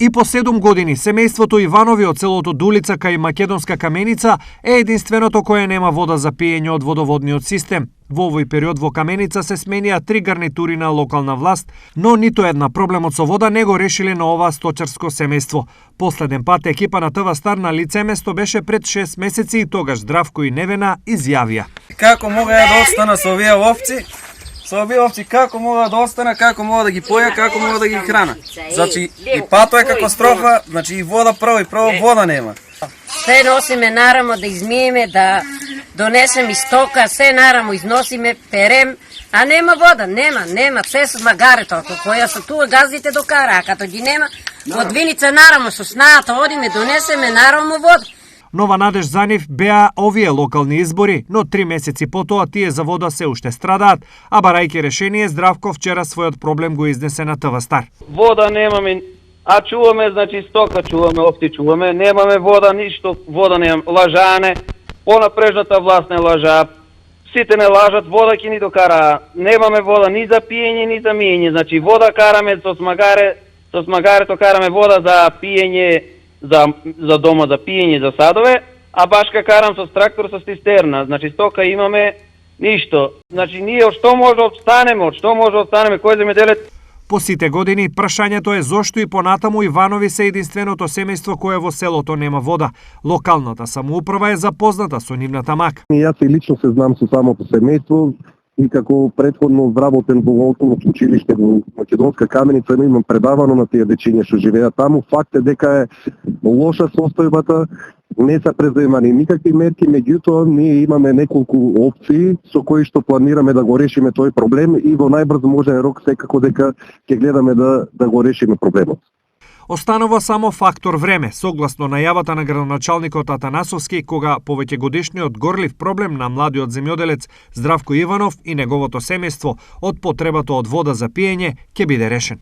И по 7 години, семејството Иванови од селото Дулица кај Македонска Каменица е единственото кое нема вода за пиење од водоводниот систем. Во овој период во Каменица се сменија 3 гарнитури на локална власт, но ниту една проблемот со вода не го решиле на ова сточарско семејство. Последен пат екипа на ТВ Стар на лице место беше пред 6 месеци и тогаш Здравко и Невена изјавија: како мога да остана со овие овци? Со овие овци како мога да остана, како мога да ги поја, како мога да ги храна. Значи и пато е катастрофа, значи и вода прво вода нема. Се носиме нарамо да измиеме, да донесеме стока, се нарамо износиме, перем, а нема вода, нема, се со магарето, која се туа газдите докара, а като ги нема, од Виница нарамо со снаата одиме, донесеме нарамо вода. Нова надеж за нив беа овие локални избори, но 3 месеци потоа тие за вода се уште страдаат, а барајќи решение, Здравко вчера својот проблем го изнесе на ТВ Стар. Вода немаме, а чуваме, значи стока чуваме, овци чуваме, немаме вода, ништо, вода немаме, лажане, понапрежната власт не лажа, сите не лажат, вода ќе ни докара, немаме вода ни за пиење, ни за миење, значи вода караме со смагарето караме вода за пиење, за дома за пиење, за садове, а башка карам со трактор со цистерна, значи стока имаме ништо. Значи ние од што може останеме, кој земјоделец? По сите години, прашањето е зошто и понатаму Иванови се единственото семејство кое во селото нема вода. Локалната самоуправа е запозната со нивната мака. Јас и лично се знам со самото семејство и како претходно вработен во основното училиште во Македонска Каменица, имам предавано на тие дечиња што живеат таму. Факт е дека е лоша состојбата, не се преземани никакви мерки, меѓутоа ние имаме неколку опции со кои што планираме да го решиме тој проблем и во најбрзо можен рок секако дека ќе гледаме да го решиме проблемот. Останува само фактор време, согласно најавата на градоначалникот Атанасовски, кога повеќегодишниот горлив проблем на младиот земјоделец Здравко Иванов и неговото семејство од потребата од вода за пиење ќе биде решен.